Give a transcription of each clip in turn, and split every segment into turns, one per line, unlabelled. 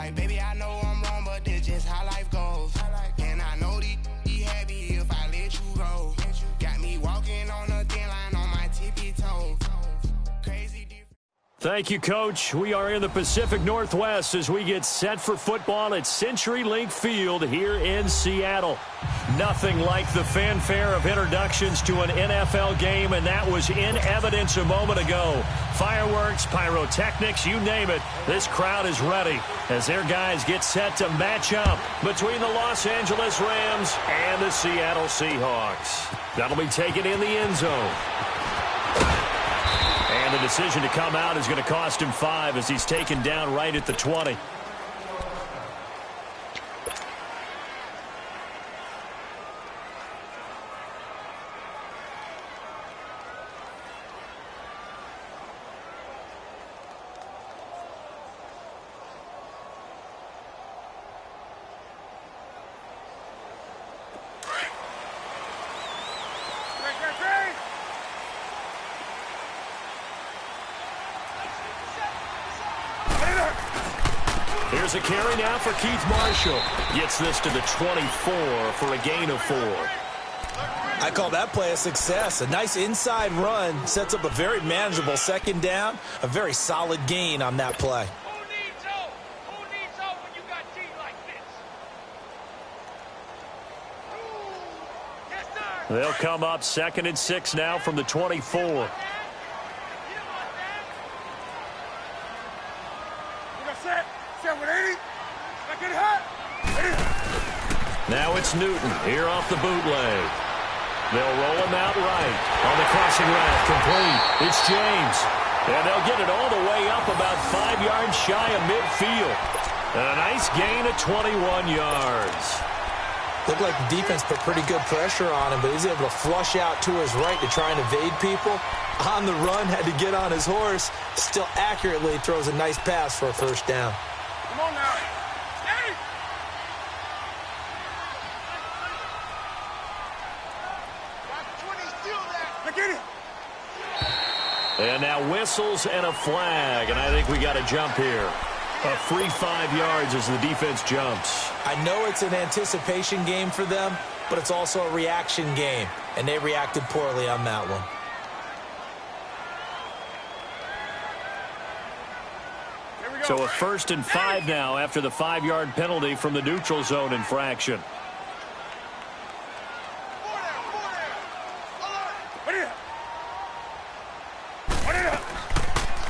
like, baby, I know I'm wrong, but this just how life goes. And I know these happy if I let you go. Got me walking on a thin line on my tippy toes.
Thank you, Coach. We are in the Pacific Northwest as we get set for football at CenturyLink Field here in Seattle. Nothing like the fanfare of introductions to an NFL game, and that was in evidence a moment ago. Fireworks, pyrotechnics, you name it. This crowd is ready as their guys get set to match up between the Los Angeles Rams and the Seattle Seahawks. That'll be taken in the end zone. And the decision to come out is going to cost him 5 as he's taken down right at the 20. Here's a carry now for Keith Marshall. Gets this to the 24 for a gain of 4.
I call that play a success. A nice inside run sets up a very manageable second down. A very solid gain on that play.
Who needs hope when you got teams like this? Yes, sir.
They'll come up 2nd and 6 now from the 24. Now it's Newton here off the bootleg. They'll roll him out right on the crossing route, complete. It's James. And they'll get it all the way up about 5 yards shy of midfield. And a nice gain of 21 yards.
Looked like the defense put pretty good pressure on him, but he's able to flush out to his right to try and evade people. On the run, had to get on his horse. Still accurately throws a nice pass for a first down.
Come on now.
And now whistles and a flag, and I think we got a jump here. A free 5 yards as the defense jumps.
I know it's an anticipation game for them, but it's also a reaction game, and they reacted poorly on that one.
So a 1st and 5 now after the 5-yard penalty from the neutral zone infraction.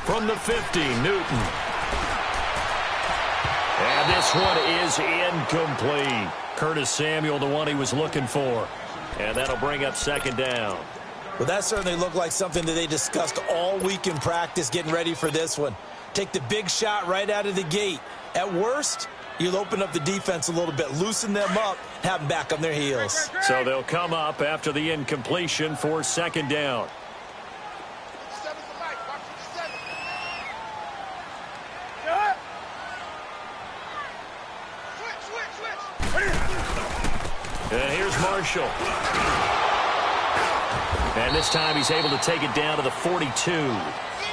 From the 50, Newton. And this one is incomplete. Curtis Samuel, the one he was looking for. And that'll bring up 2nd down.
Well, that certainly looked like something that they discussed all week in practice getting ready for this one. Take the big shot right out of the gate. At worst, you'll open up the defense a little bit, loosen them up, have them back on their heels.
So they'll come up after the incompletion for 2nd down. And here's Marshall. And this time he's able to take it down to the 42.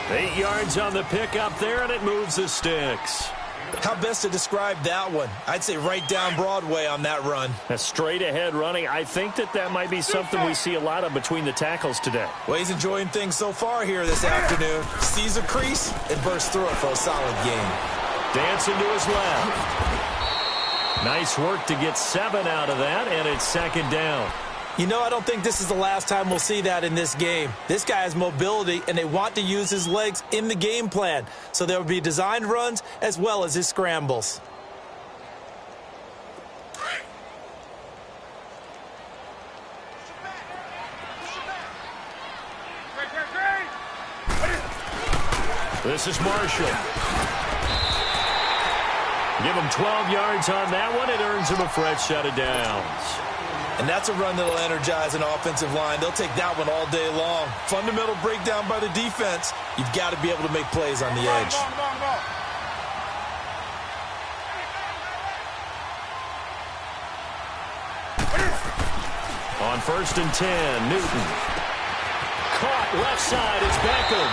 8 yards on the pickup there, and it moves the sticks.
How best to describe that one? I'd say right down Broadway on that run.
A straight-ahead running. I think that might be something we see a lot of between the tackles today.
Well, he's enjoying things so far here this afternoon. Sees a crease and bursts through it for a solid gain.
Dancing to his left. Nice work to get 7 out of that, and it's 2nd down.
You know, I don't think this is the last time we'll see that in this game. This guy has mobility, and they want to use his legs in the game plan. So there will be designed runs as well as his scrambles.
This is Marshall. Give him 12 yards on that one. It earns him a fresh set of downs.
And that's a run that will energize an offensive line. They'll take that one all day long. Fundamental breakdown by the defense. You've got to be able to make plays on the edge.
On 1st and 10, Newton. Caught left side is Beckham.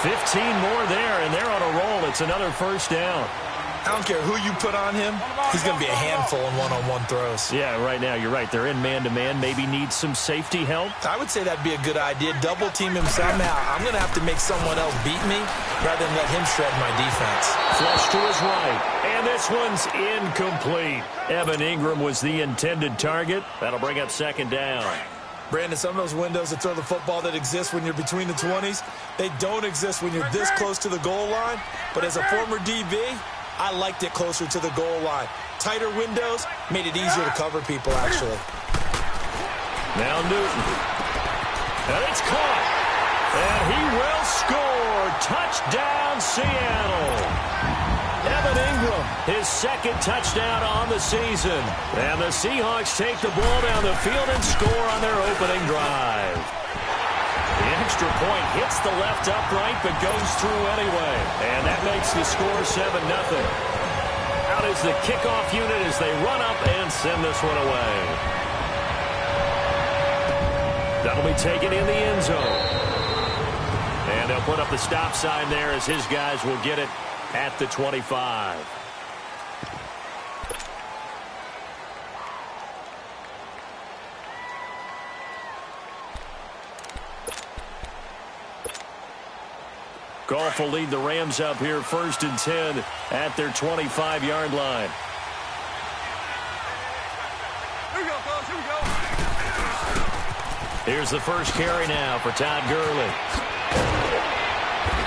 15 more there, and they're on a roll. It's another first down.
I don't care who you put on him, he's going to be a handful in one-on-one throws.
Yeah, right now, you're right. They're in man-to-man. Maybe need some safety help.
I would say that'd be a good idea. Double team him somehow. I'm going to have to make someone else beat me rather than let him shred my defense.
Flush to his right. And this one's incomplete. Evan Ingram was the intended target. That'll bring up second down.
Brandon, some of those windows to throw the football that exist when you're between the 20s, they don't exist when you're this close to the goal line. But as a former DB, I liked it closer to the goal line. Tighter windows made it easier to cover people, actually.
Now Newton. And it's caught. And he will score. Touchdown, Seattle. Evan Ingram, his second touchdown on the season. And the Seahawks take the ball down the field and score on their opening drive. The extra point hits the left upright but goes through anyway. And that makes the score 7-0. Out is the kickoff unit as they run up and send this one away. That'll be taken in the end zone. And they'll put up the stop sign there as his guys will get it at the 25. Goff will lead the Rams up here 1st and 10 at their 25-yard line.
Here we go, fellas. Here we go.
Here's the first carry now for Todd Gurley.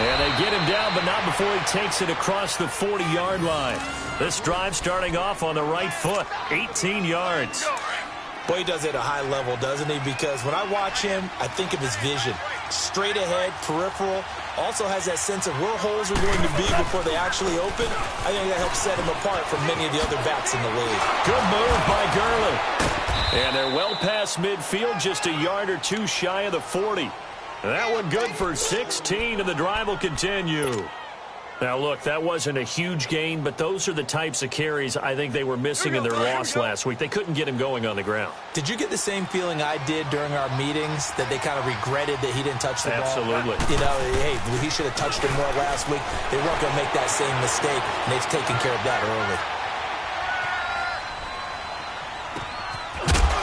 And they get him down, but not before he takes it across the 40-yard line. This drive starting off on the right foot, 18 yards.
Boy, he does it at a high level, doesn't he? Because when I watch him, I think of his vision. Straight ahead, peripheral. Also has that sense of where holes are going to be before they actually open. I think that helps set him apart from many of the other backs in the league.
Good move by Gurley. And they're well past midfield, just a yard or two shy of the 40. That one good for 16, and the drive will continue. Now, look, that wasn't a huge gain, but those are the types of carries I think they were missing in their loss last week. They couldn't get him going on the ground.
Did you get the same feeling I did during our meetings, that they kind of regretted that he didn't touch the ball?
Absolutely.
You know, hey, he should have touched it more last week. They weren't going to make that same mistake, and they've taken care of that early.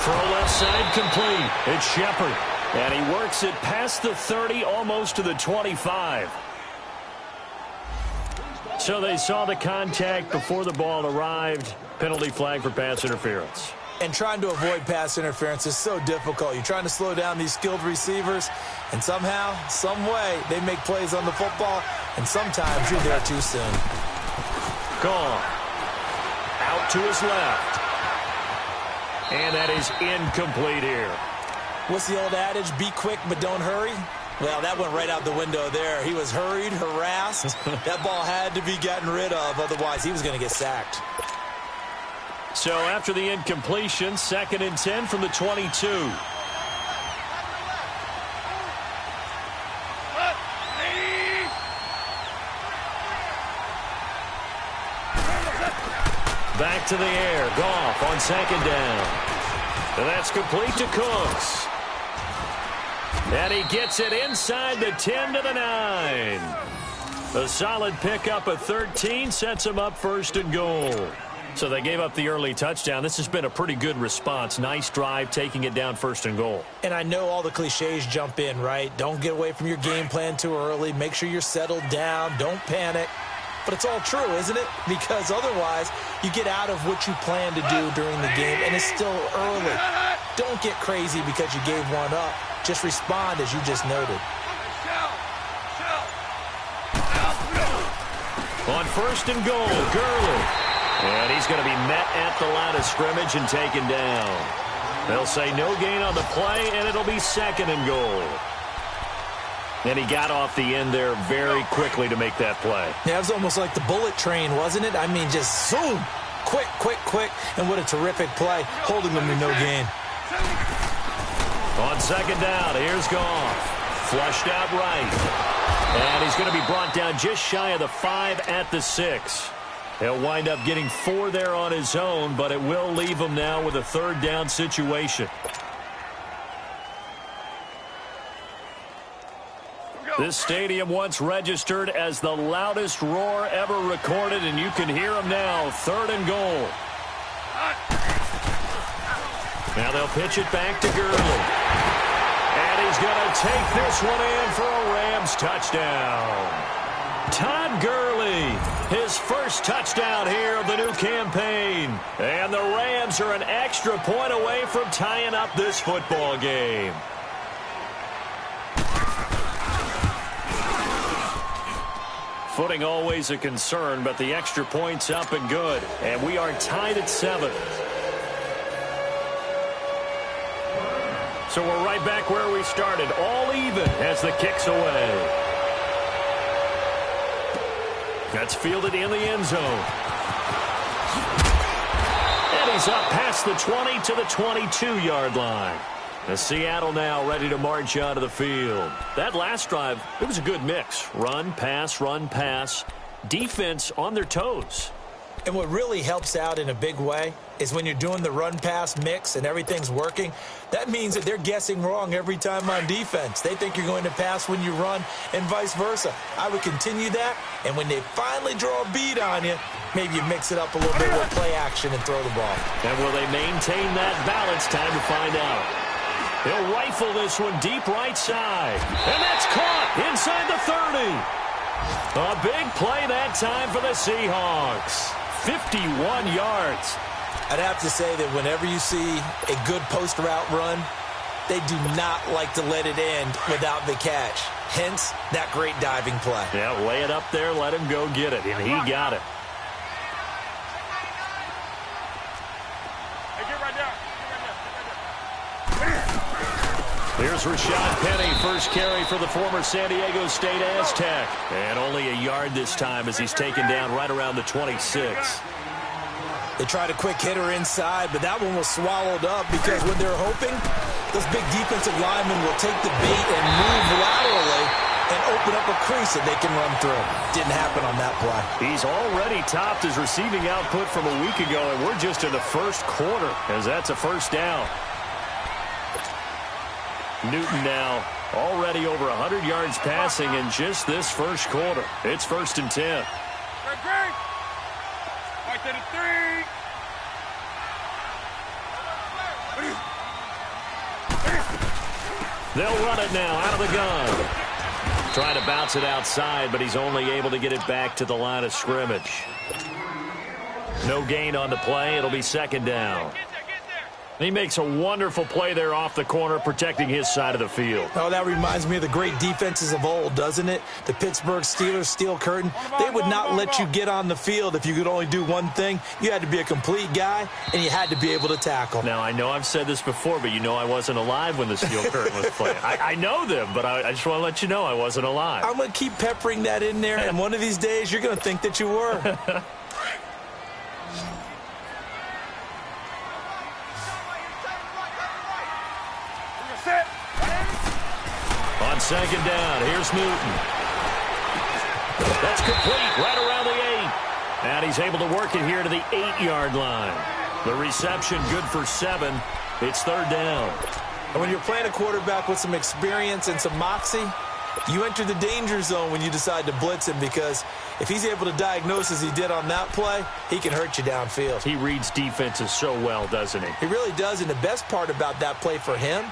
Throw left side complete. It's Shepard. And he works it past the 30, almost to the 25. So they saw the contact before the ball arrived. Penalty flag for pass interference.
And trying to avoid pass interference is so difficult. You're trying to slow down these skilled receivers, and somehow, some way, they make plays on the football, and sometimes you're there too soon.
Gone. Out to his left. And that is incomplete here.
What's the old adage? Be quick, but don't hurry. Well, that went right out the window there. He was hurried, harassed. That ball had to be gotten rid of. Otherwise, he was going to get sacked.
So after the incompletion, 2nd and 10 from the 22. Back to the air. Goff on 2nd down. And that's complete to Cooks. And he gets it inside the 10 to the 9. A solid pickup of 13 sets him up 1st and goal. So they gave up the early touchdown. This has been a pretty good response. Nice drive, taking it down 1st and goal.
And I know all the cliches jump in, right? Don't get away from your game plan too early. Make sure you're settled down. Don't panic. But it's all true, isn't it? Because otherwise, you get out of what you plan to do during the game, and it's still early. Don't get crazy because you gave one up. Just respond as you just noted.
On 1st and goal, Gurley. And he's going to be met at the line of scrimmage and taken down. They'll say no gain on the play, and it'll be 2nd and goal. And he got off the end there very quickly to make that play.
Yeah, it was almost like the bullet train, wasn't it? I mean, just zoom. Quick, quick, quick. And what a terrific play, holding them to no gain.
On 2nd down, here's Goff. Flushed out right. And he's going to be brought down just shy of the 5 at the 6. He'll wind up getting 4 there on his own, but it will leave him now with a 3rd down situation. This stadium once registered as the loudest roar ever recorded, and you can hear them now. 3rd and goal. Now they'll pitch it back to Gurley. And he's going to take this one in for a Rams touchdown. Todd Gurley, his first touchdown here of the new campaign. And the Rams are an extra point away from tying up this football game. Footing always a concern, but the extra point's up and good. And we are tied at 7. So we're right back where we started, all even as the kick's away. That's fielded in the end zone. And he's up past the 20 to the 22-yard line. The Seattle now ready to march onto the field. That last drive, it was a good mix. Run, pass, defense on their toes.
And what really helps out in a big way is when you're doing the run-pass mix and everything's working, that means that they're guessing wrong every time on defense. They think you're going to pass when you run and vice versa. I would continue that, and when they finally draw a beat on you, maybe you mix it up a little bit with play action and throw the ball.
And will they maintain that balance? Time to find out. He'll rifle this one deep right side. And that's caught inside the 30. A big play that time for the Seahawks. 51 yards.
I'd have to say that whenever you see a good post route run, they do not like to let it end without the catch. Hence, that great diving play.
Yeah, lay it up there, let him go get it, and he got it.
Hey, get right there.
Here's Rashad Penny, first carry for the former San Diego State Aztec. And only a yard this time as he's taken down right around the 26.
They tried a quick hitter inside, but that one was swallowed up because when they're hoping, those big defensive linemen will take the bait and move laterally and open up a crease that they can run through. Didn't happen on that play.
He's already topped his receiving output from a week ago, and we're just in the first quarter as that's a first down. Newton now already over 100 yards passing in just this first quarter. It's 1st and 10.
Great. Right to the 3.
They'll run it now out of the gun. Trying to bounce it outside, but he's only able to get it back to the line of scrimmage. No gain on the play. It'll be 2nd down. He makes a wonderful play there off the corner, protecting his side of the field.
Oh, that reminds me of the great defenses of old, doesn't it? The Pittsburgh Steelers, Steel Curtain. They would not let you get on the field if you could only do one thing. You had to be a complete guy, and you had to be able to tackle.
Now, I know I've said this before, but you know I wasn't alive when the Steel Curtain was playing. I know them, but I just want to let you know I wasn't alive.
I'm going to keep peppering that in there, and one of these days you're going to think that you were.
On 2nd down, here's Newton. That's complete right around the 8. And he's able to work it here to the 8-yard line. The reception good for 7. It's 3rd down.
And when you're playing a quarterback with some experience and some moxie, you enter the danger zone when you decide to blitz him, because if he's able to diagnose as he did on that play, he can hurt you downfield.
He reads defenses so well, doesn't he?
He really does, and the best part about that play for him,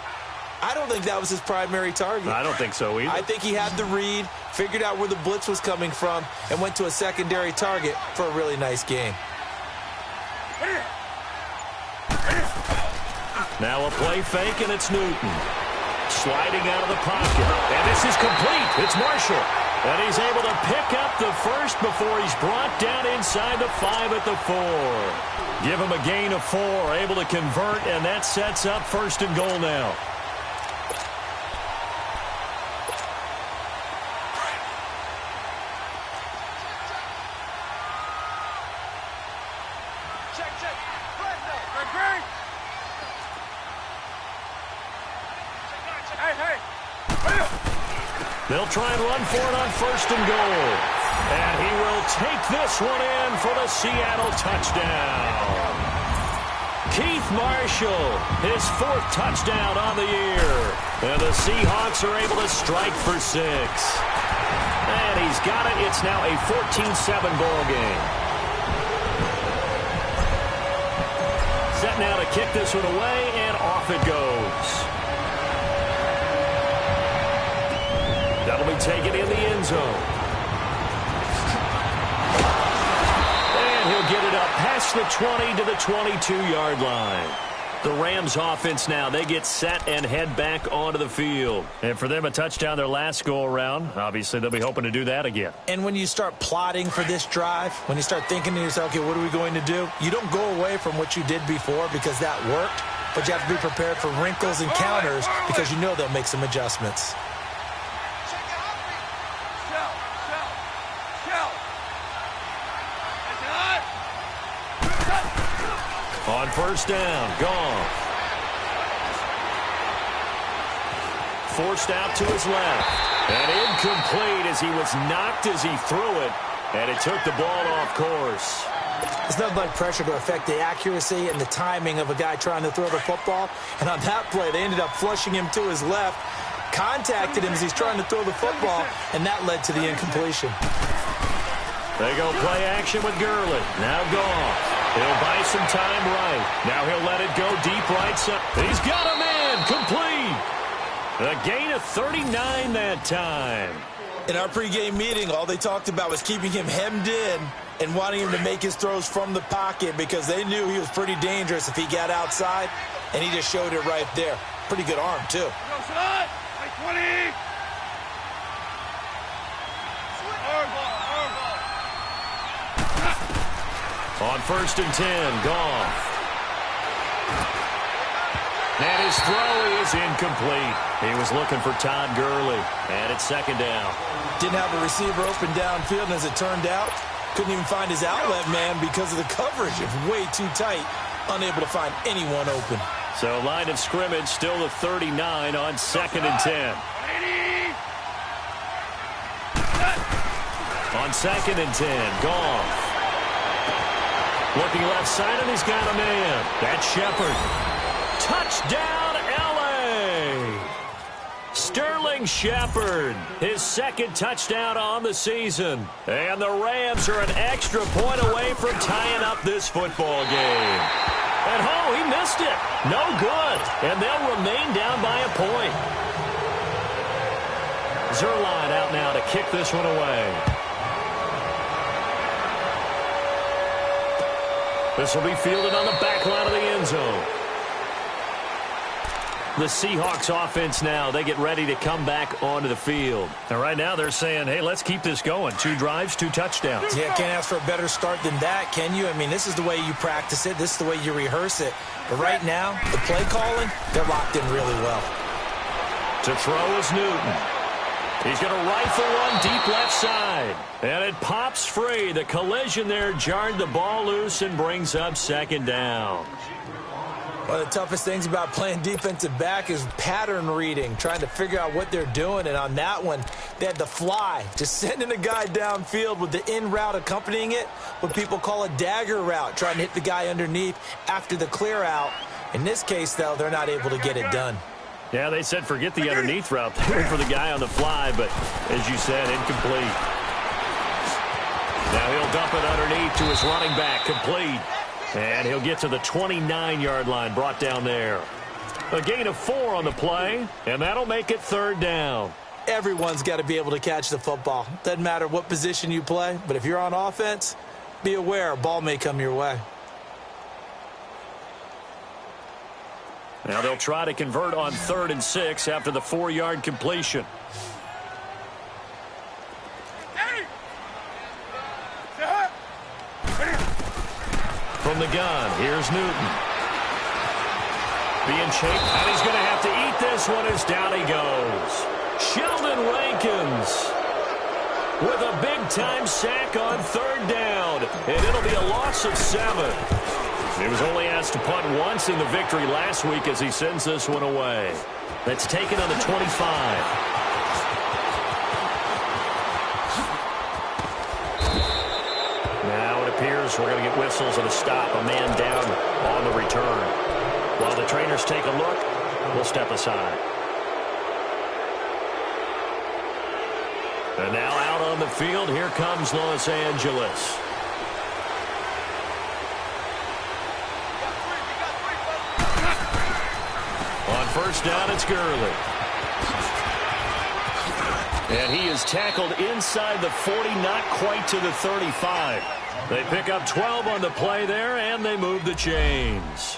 I don't think that was his primary target.
I don't think so either.
I think he had the read, figured out where the blitz was coming from, and went to a secondary target for a really nice game.
Now a play fake, and it's Newton. Sliding out of the pocket. And this is complete. It's Marshall. And he's able to pick up the first before he's brought down inside the 5 at the 4. Give him a gain of 4, able to convert, and that sets up 1st and goal now. They'll try and run for it on 1st and goal. And he will take this one in for the Seattle touchdown. Keith Marshall, his 4th touchdown on the year. And the Seahawks are able to strike for 6. And he's got it. It's now a 14-7 ball game. Set now to kick this one away, and off it goes. That'll be taken in the end zone. And he'll get it up past the 20 to the 22-yard line. The Rams offense now, they get set and head back onto the field. And for them, a touchdown their last go-around. Obviously, they'll be hoping to do that again.
And when you start plotting for this drive, when you start thinking to yourself, okay, what are we going to do? You don't go away from what you did before because that worked, but you have to be prepared for wrinkles and counters because you know they'll make some adjustments.
On first down, Goff. Forced out to his left. And incomplete as he was knocked as he threw it. And it took the ball off course.
It's nothing like pressure to affect the accuracy and the timing of a guy trying to throw the football. And on that play, they ended up flushing him to his left, contacted him as he's trying to throw the football, and that led to the incompletion.
They go play action with Gurley. Now Goff. He'll buy some time right. Now he'll let it go deep right side. He's got a man. Complete. A gain of 39 that time.
In our pregame meeting, all they talked about was keeping him hemmed in and wanting him to make his throws from the pocket because they knew he was pretty dangerous if he got outside, and he just showed it right there. Pretty good arm, too.
On first and 10, Goff. And his throw is incomplete. He was looking for Todd Gurley. And it's second down.
Didn't have a receiver open downfield, and as it turned out, couldn't even find his outlet man because of the coverage. It was way too tight. Unable to find anyone open.
So line of scrimmage still the 39 on second and 10. On second and 10, Goff. Looking left side, and he's got a man. That's Shepard. Touchdown, L.A. Sterling Shepard, his 2nd touchdown on the season. And the Rams are an extra point away from tying up this football game. And, oh, he missed it. No good. And they'll remain down by a point. Zuerlein out now to kick this one away. This will be fielded on the back line of the end zone. The Seahawks offense now, they get ready to come back onto the field. And right now they're saying, hey, let's keep this going. 2 drives, 2 touchdowns.
Yeah, can't ask for a better start than that, can you? I mean, this is the way you practice it. This is the way you rehearse it. But right now, the play calling, they're locked in really well.
To throw is Newton. He's going to rifle one deep left side. And it pops free. The collision there jarred the ball loose and brings up second down.
One of the toughest things about playing defensive back is pattern reading, trying to figure out what they're doing. And on that one, they had the fly, just sending a guy downfield with the in route accompanying it, what people call a dagger route, trying to hit the guy underneath after the clear out. In this case, though, they're not able to get it done.
Yeah, they said forget the underneath route. They went for the guy on the fly, but as you said, incomplete. Now he'll dump it underneath to his running back, complete. And he'll get to the 29-yard line, brought down there. A gain of 4 on the play, and that'll make it third down.
Everyone's got to be able to catch the football. Doesn't matter what position you play, but if you're on offense, be aware a ball may come your way.
Now they'll try to convert on 3rd and 6 after the 4-yard completion. From the gun, here's Newton. Being chased, and he's going to have to eat this one as down he goes. Sheldon Rankins with a big-time sack on 3rd down, and it'll be a loss of 7. He was only asked to punt once in the victory last week as he sends this one away. That's taken on the 25. goes. We're going to get whistles and a stop. A man down on the return. While the trainers take a look, we'll step aside. And now out on the field, here comes Los Angeles. On first down, it's Gurley. And he is tackled inside the 40, not quite to the 35. They pick up 12 on the play there, and they move the chains.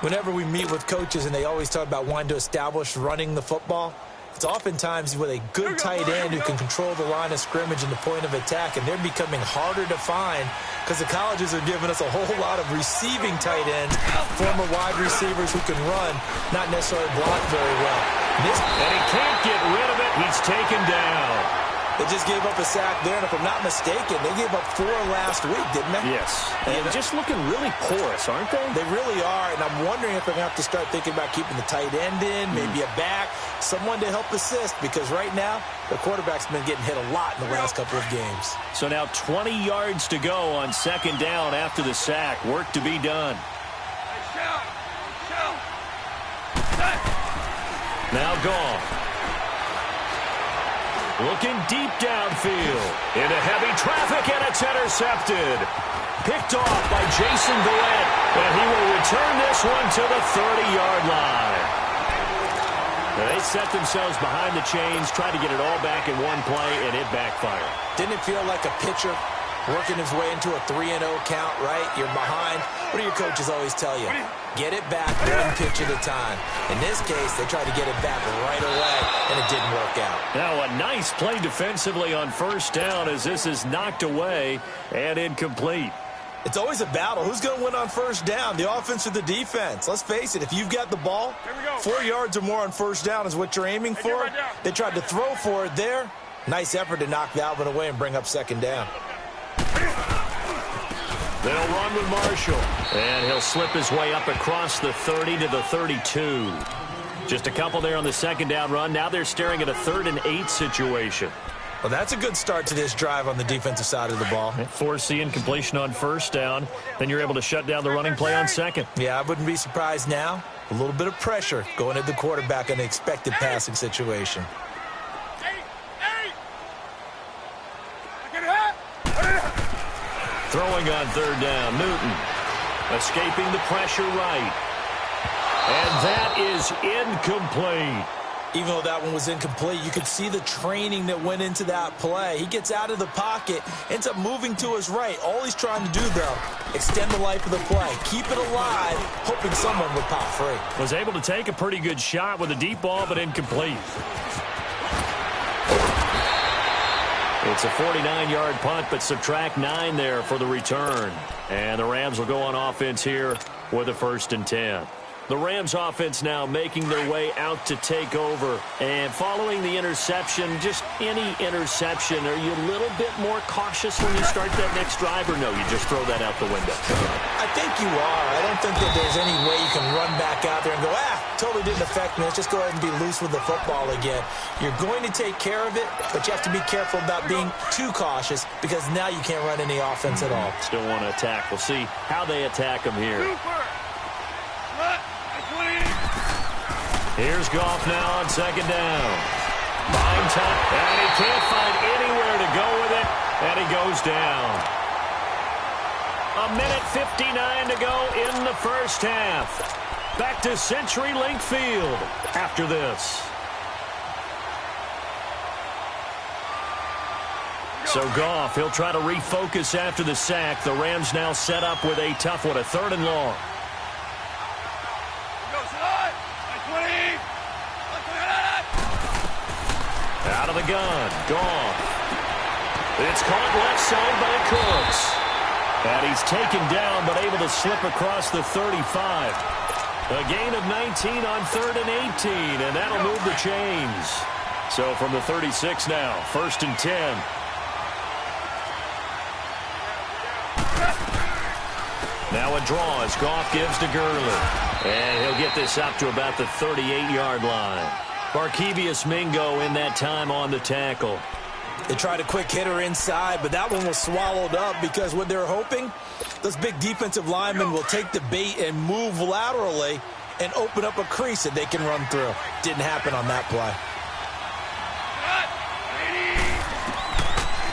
Whenever we meet with coaches and they always talk about wanting to establish running the football, it's oftentimes with a good tight end who can control the line of scrimmage and the point of attack, and they're becoming harder to find because the colleges are giving us a whole lot of receiving tight ends, former wide receivers who can run, not necessarily block very well.
And he can't get rid of it. He's taken down.
They just gave up a sack there, and if I'm not mistaken, they gave up 4 last week, didn't they?
Yes. And just looking really porous, aren't they?
They really are, and I'm wondering if they're going to have to start thinking about keeping the tight end in, maybe a back, someone to help assist, because right now, the quarterback's been getting hit a lot in the last couple of games.
So now 20 yards to go on second down after the sack. Work to be done. Now Goff. Looking deep downfield. Into heavy traffic, and it's intercepted. Picked off by Jason Verrett, and he will return this one to the 30-yard line. Now they set themselves behind the chains, tried to get it all back in one play, and it backfired.
Didn't it feel like a pitcher working his way into a 3-0 count, right? You're behind. What do your coaches always tell you? Get it back one pitch at a time. In this case, they tried to get it back right away, and it didn't work out.
Now a nice play defensively on first down as this is knocked away and incomplete.
It's always a battle. Who's going to win on first down, the offense or the defense? Let's face it, if you've got the ball, 4 yards or more on first down is what you're aiming for. They tried to throw for it there. Nice effort to knock Dalvin away and bring up second down.
They'll run with Marshall. And he'll slip his way up across the 30 to the 32. Just a couple there on the second down run. Now they're staring at a 3rd and 8 situation.
Well, that's a good start to this drive on the defensive side of the ball.
Force incompletion on first down. Then you're able to shut down the running play on second.
Yeah, I wouldn't be surprised now. A little bit of pressure going at the quarterback in an expected passing situation.
Throwing on third down, Newton. Escaping the pressure right. And that is incomplete.
Even though that one was incomplete, you could see the training that went into that play. He gets out of the pocket, ends up moving to his right. All he's trying to do, though, extend the life of the play. Keep it alive, hoping someone would pop free.
Was able to take a pretty good shot with a deep ball, but incomplete. It's a 49-yard punt, but subtract 9 there for the return. And the Rams will go on offense here with a 1st and 10. The Rams offense now making their way out to take over. And following the interception, just any interception, are you a little bit more cautious when you start that next drive, or no, you just throw that out the window?
I think you are. I don't think that there's any way you can run back out there and go, totally didn't affect me. Let's just go ahead and be loose with the football again. You're going to take care of it, but you have to be careful about being too cautious because now you can't run any offense at all.
Still want to attack. We'll see how they attack them here. Here's Goff now on second down. Buying time, and he can't find anywhere to go with it, and he goes down. 1:59 to go in the first half. Back to CenturyLink Field after this. So Goff, he'll try to refocus after the sack. The Rams now set up with a tough one, a 3rd and long. Out of the gun, Goff. It's caught left side by Cooks. And he's taken down, but able to slip across the 35. A gain of 19 on 3rd and 18, and that'll move the chains. So from the 36 now, 1st and 10. Now a draw as Goff gives to Gurley. And he'll get this up to about the 38-yard line. Barkevious Mingo in that time on the tackle.
They tried a quick hitter inside, but that one was swallowed up because what they're hoping, those big defensive linemen will take the bait and move laterally and open up a crease that they can run through. Didn't happen on that play.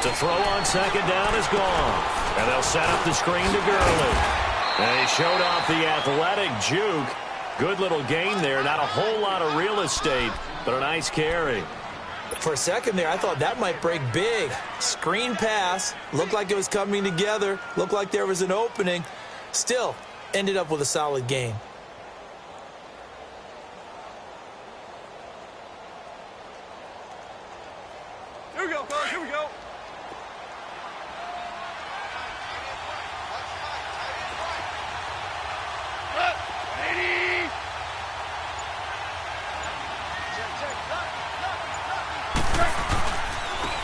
To throw on second down is gone. And they'll set up the screen to Gurley. And he showed off the athletic juke. Good little gain there. Not a whole lot of real estate, but a nice carry.
For a second there, I thought that might break big. Screen pass. Looked like it was coming together. Looked like there was an opening. Still, ended up with a solid gain.
Here we go, fellas. Here we go.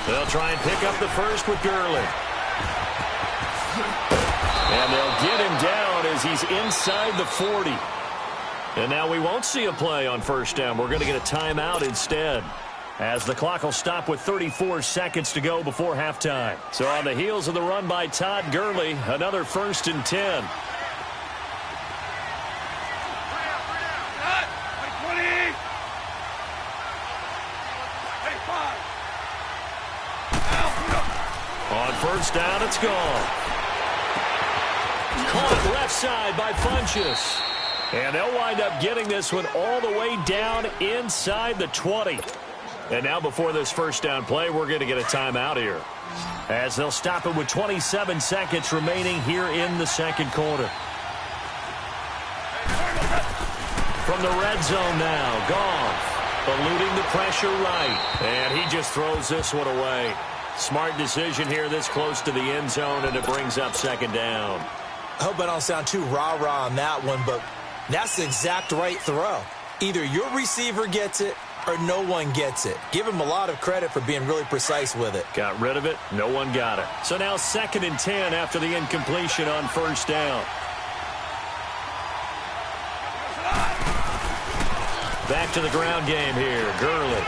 They'll try and pick up the first with Gurley. And they'll get him down as he's inside the 40. And now we won't see a play on first down. We're going to get a timeout instead, as the clock will stop with 34 seconds to go before halftime. So on the heels of the run by Todd Gurley, another 1st and 10. On first down, it's gone. Caught left side by Funchess. And they'll wind up getting this one all the way down inside the 20. And now before this first down play, we're going to get a timeout here, as they'll stop it with 27 seconds remaining here in the second quarter. From the red zone now, Goff, eluding the pressure right. And he just throws this one away. Smart decision here this close to the end zone, and it brings up second down.
I hope I don't sound too rah-rah on that one, but that's the exact right throw. Either your receiver gets it or no one gets it. Give him a lot of credit for being really precise with it.
Got rid of it. No one got it. So now 2nd and 10 after the incompletion on first down. Back to the ground game here. Gurley.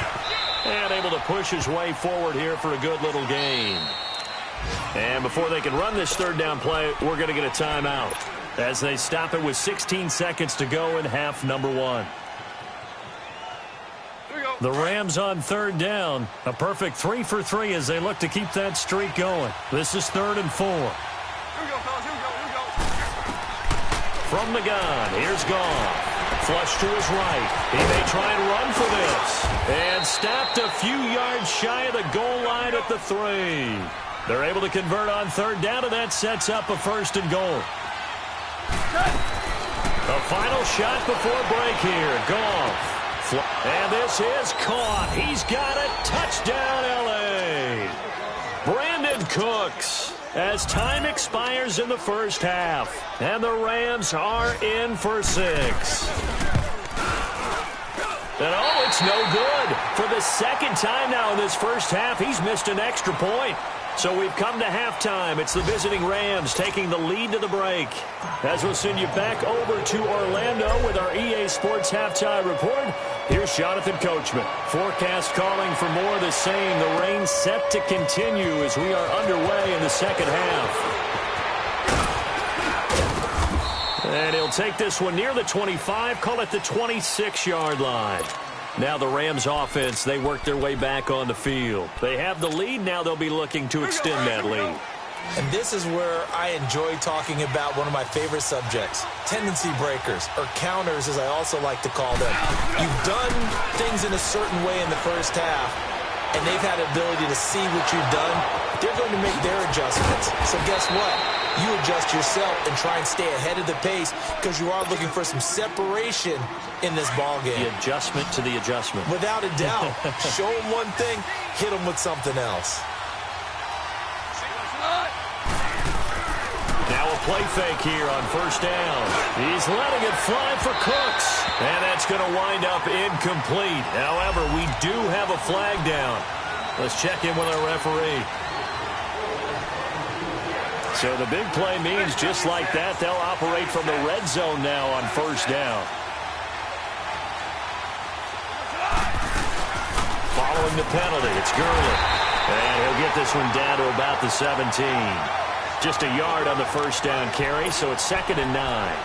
And able to push his way forward here for a good little gain. And before they can run this third down play, we're going to get a timeout, as they stop it with 16 seconds to go in half number 1. The Rams on third down. A perfect 3 for 3 as they look to keep that streak going. This is 3rd and 4.
Here we go, fellas. Here we go. Here we go.
From the gun, here's Goff. Flush to his right. He may try and run for this. And stopped a few yards shy of the goal line at the 3. They're able to convert on third down, and that sets up a 1st and goal. The final shot before break here. Goff. And this is caught. He's got it. Touchdown, L.A. Brandon Cooks, as time expires in the first half. And the Rams are in for 6. And oh, it's no good. For the second time now in this first half, he's missed an extra point. So we've come to halftime. It's the visiting Rams taking the lead to the break. As we'll send you back over to Orlando with our EA Sports Halftime Report, here's Jonathan Coachman. Forecast calling for more of the same. The rain set to continue as we are underway in the second half. And he'll take this one near the 25, call it the 26-yard line. Now the Rams offense, they work their way back on the field. They have the lead. Now they'll be looking to extend that lead.
And this is where I enjoy talking about one of my favorite subjects, tendency breakers, or counters as I also like to call them. You've done things in a certain way in the first half, and they've had the ability to see what you've done. They're going to make their adjustments. So guess what? You adjust yourself and try and stay ahead of the pace, because you are looking for some separation in this ball game.
The adjustment to the adjustment.
Without a doubt. Show them one thing, hit them with something else.
Now a play fake here on first down. He's letting it fly for Cooks. And that's going to wind up incomplete. However, we do have a flag down. Let's check in with our referee. So the big play means just like that, they'll operate from the red zone now on first down. Following the penalty, it's Gurley. And he'll get this one down to about the 17. Just a yard on the first down carry, so it's 2nd and 9.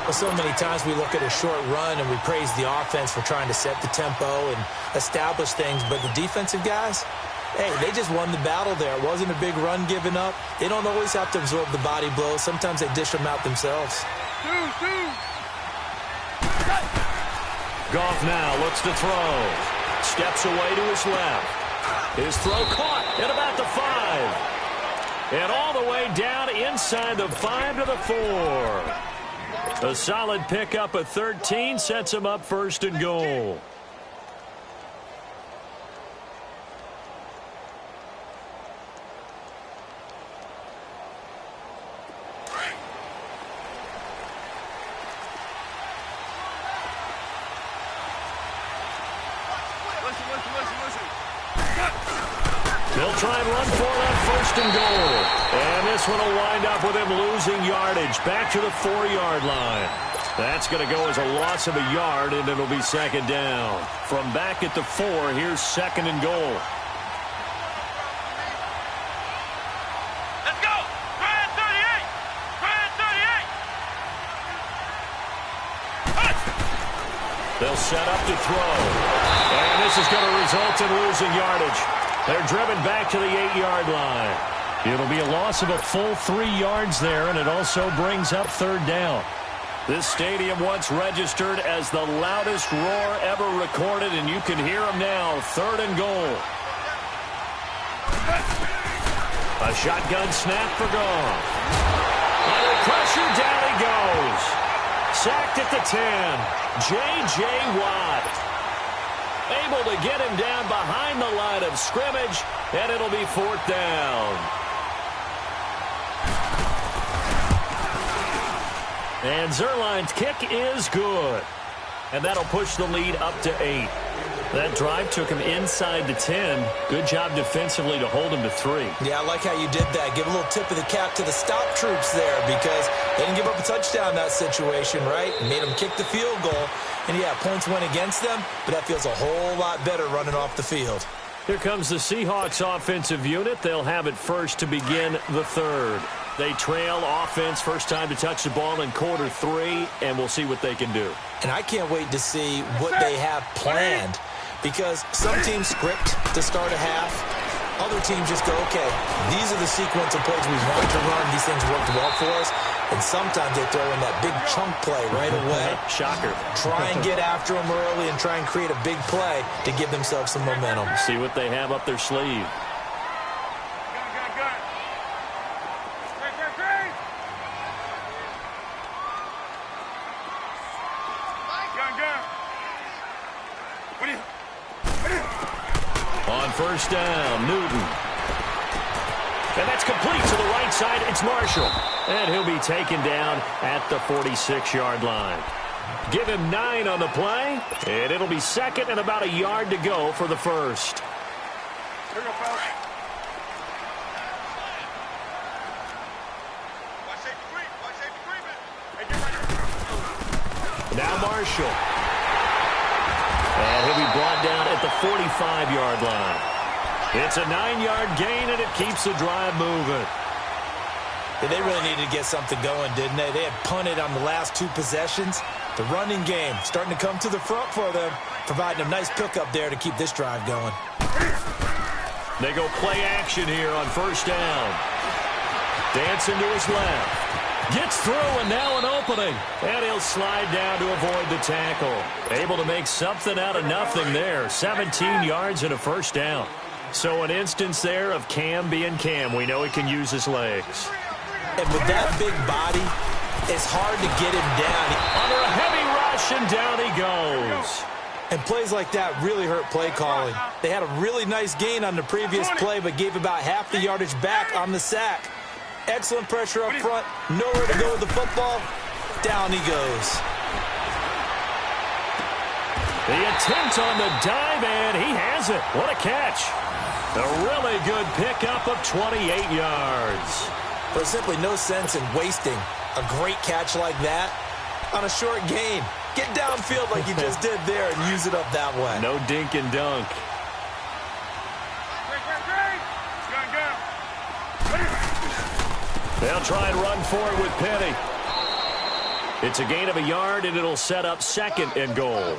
Well, so many times we look at a short run and we praise the offense for trying to set the tempo and establish things, but the defensive guys, hey, they just won the battle there. It wasn't a big run given up. They don't always have to absorb the body blows. Sometimes they dish them out themselves.
Goff now looks to throw. Steps away to his left. His throw caught at about the 5. And all the way down inside the 5 to the 4. A solid pickup of 13 sets him up 1st and goal. They'll try and run for it on 1st and goal. And this one will wind up with him losing yardage back to the 4-yard line. That's going to go as a loss of a yard, and it'll be 2nd down. From back at the 4, here's 2nd and goal.
Let's go! Try at 38! Try at 38!
They'll set up to throw. And this is going to result in losing yardage. They're driven back to the 8-yard line. It'll be a loss of a full 3 yards there, and it also brings up 3rd down. This stadium once registered as the loudest roar ever recorded, and you can hear them now. 3rd and goal. A shotgun snap for Goff. Under pressure, down he goes. Sacked at the 10. J.J. Watt. Able to get him down behind the line of scrimmage, and it'll be 4th down. And Zuerlein's kick is good. And that'll push the lead up to 8. That drive took him inside the 10. Good job defensively to hold him to 3.
Yeah, I like how you did that. Give a little tip of the cap to the stop troops there because they didn't give up a touchdown in that situation, right? Made them kick the field goal. And, yeah, points went against them, but that feels a whole lot better running off the field.
Here comes the Seahawks offensive unit. They'll have it first to begin the 3rd. They trail offense, first time to touch the ball in quarter 3, and we'll see what they can do.
And I can't wait to see what they have planned because some teams script to start a half. Other teams just go, okay, these are the sequence of plays we want to run. These things worked well for us. And sometimes they throw in that big chunk play right away.
Shocker.
Try and get after them early and try and create a big play to give themselves some momentum.
See what they have up their sleeve. On 1st down, Newton. And that's complete to the right side. It's Marshall. And he'll be taken down at the 46-yard line. Give him 9 on the play. And it'll be 2nd and about a yard to go for the 1st. Now Marshall. And he'll be brought down at the 45-yard line. It's a 9-yard gain, and it keeps the drive moving.
Yeah, they really needed to get something going, didn't they? They had punted on the last 2 possessions. The running game starting to come to the front for them, providing a nice pickup there to keep this drive going.
They go play action here on 1st down. Dancing to his left. Gets through, and now an opening. And he'll slide down to avoid the tackle. Able to make something out of nothing there. 17 yards and a 1st down. So an instance there of Cam being Cam. We know he can use his legs.
And with that big body, it's hard to get him down.
Under a heavy rush, and down he goes.
And plays like that really hurt play calling. They had a really nice gain on the previous play, but gave about half the yardage back on the sack. Excellent pressure up front. Nowhere to go with the football. Down he goes.
The attempt on the dive, and he has it. What a catch. A really good pickup of 28 yards.
There's simply no sense in wasting a great catch like that on a short gain. Get downfield like you just did there and use it up that way.
No dink and dunk. They'll try and run for it with Penny. It's a gain of a yard, and it'll set up 2nd and goal.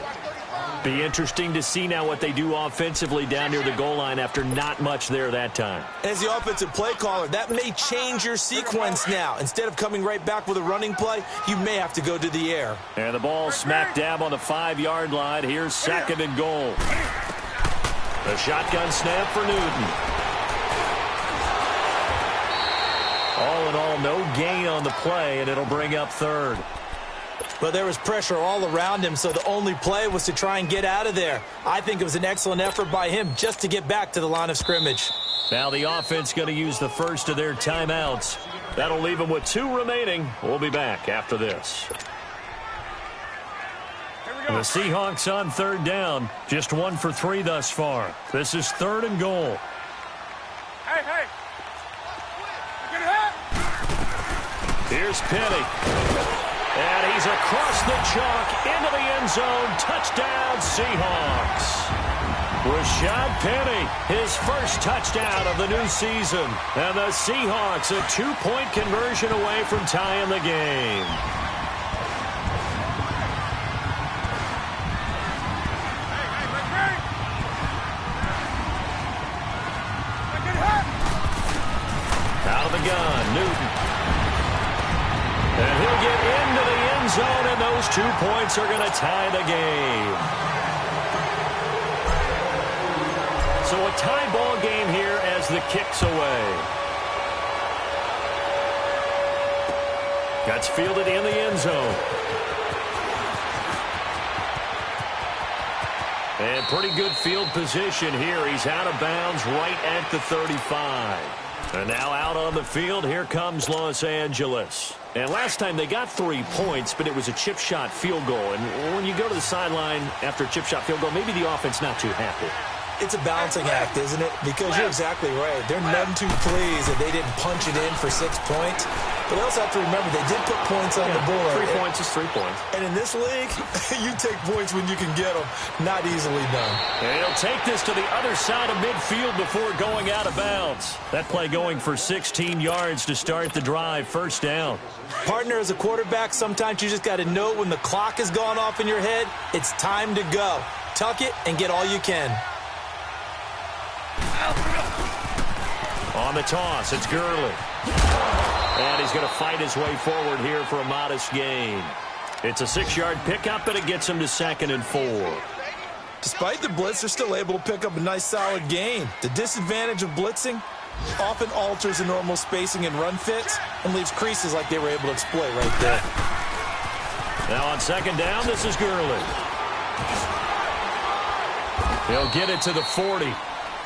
Be interesting to see now what they do offensively down near the goal line after not much there that time.
As the offensive play caller, that may change your sequence now. Instead of coming right back with a running play, you may have to go to the air.
And the ball smack dab on the 5-yard line. Here's 2nd and goal. The shotgun snap for Newton. All in all, no gain on the play, and it'll bring up 3rd.
But there was pressure all around him, so the only play was to try and get out of there. I think it was an excellent effort by him just to get back to the line of scrimmage.
Now the offense going to use the first of their timeouts. That'll leave them with 2 remaining. We'll be back after this. The Seahawks on 3rd down. Just 1 for 3 thus far. This is 3rd and goal.
Hey.
Here's Penny. And he's across the chalk into the end zone. Touchdown, Seahawks. Rashad Penny, his first touchdown of the new season. And the Seahawks a 2-point conversion away from tying the game. Out of the gun, Newton. And he'll get into the end zone, and those 2 points are going to tie the game. So a tie ball game here as the kick's away. That's fielded in the end zone. And pretty good field position here. He's out of bounds right at the 35. And now out on the field, here comes Los Angeles. And last time they got 3 points, but it was a chip shot field goal. And when you go to the sideline after a chip shot field goal, maybe the offense not too happy.
It's a balancing act, isn't it? Because you're exactly right. They're none too pleased that they didn't punch it in for 6 points. But they also have to remember they did put points on the board.
3 points is 3 points.
And in this league, you take points when you can get them. Not easily done.
And he'll take this to the other side of midfield before going out of bounds. That play going for 16 yards to start the drive. 1st down.
Partner, as a quarterback, sometimes you just got to know when the clock has gone off in your head, it's time to go. Tuck it and get all you can.
On the toss, it's Gurley. And he's going to fight his way forward here for a modest gain. It's a 6-yard pickup, but it gets him to 2nd and 4.
Despite the blitz, they're still able to pick up a nice, solid gain. The disadvantage of blitzing often alters the normal spacing and run fits and leaves creases like they were able to exploit right there.
Now on 2nd down, this is Gurley. He'll get it to the 40.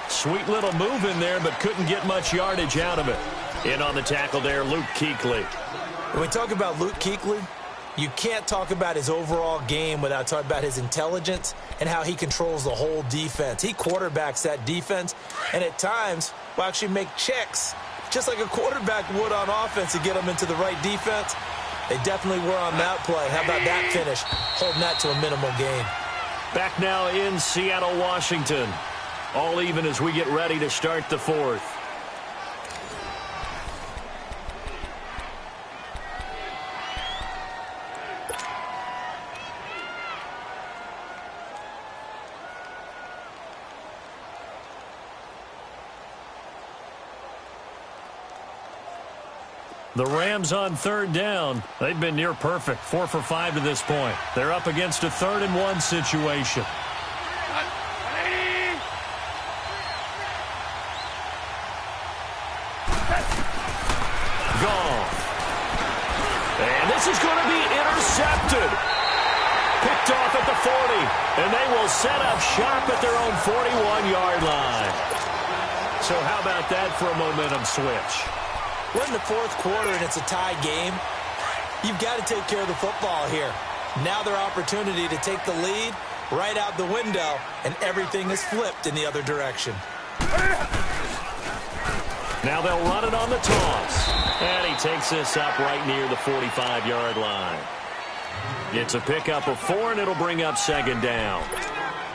Sweet little move in there, but couldn't get much yardage out of it. In on the tackle there, Luke Kuechly.
When we talk about Luke Kuechly, you can't talk about his overall game without talking about his intelligence and how he controls the whole defense. He quarterbacks that defense, and at times will actually make checks, just like a quarterback would on offense to get them into the right defense. They definitely were on that play. How about that finish? Holding that to a minimal gain.
Back now in Seattle, Washington. All even as we get ready to start the 4th. The Rams on 3rd down. They've been near perfect. 4 for 5 to this point. They're up against a 3rd and 1 situation. Gone. And this is going to be intercepted. Picked off at the 40. And they will set up shop at their own 41-yard line. So how about that for a momentum switch?
We're in the 4th quarter and it's a tie game. You've got to take care of the football here. Now their opportunity to take the lead right out the window, and everything is flipped in the other direction.
Now they'll run it on the toss. And he takes this up right near the 45-yard line. It's a pickup of 4, and it'll bring up 2nd down.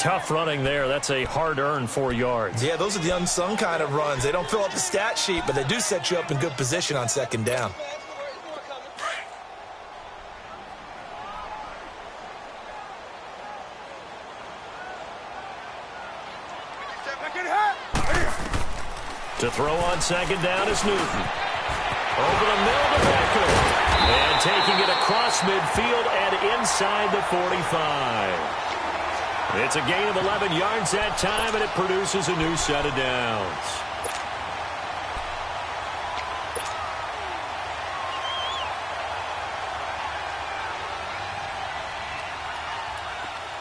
Tough running there. That's a hard-earned 4 yards.
Yeah, those are the unsung kind of runs. They don't fill up the stat sheet, but they do set you up in good position on second down.
To throw on second down is Newton. Over the middle to Beckham. And taking it across midfield and inside the 45. It's a gain of 11 yards that time, and it produces a new set of downs.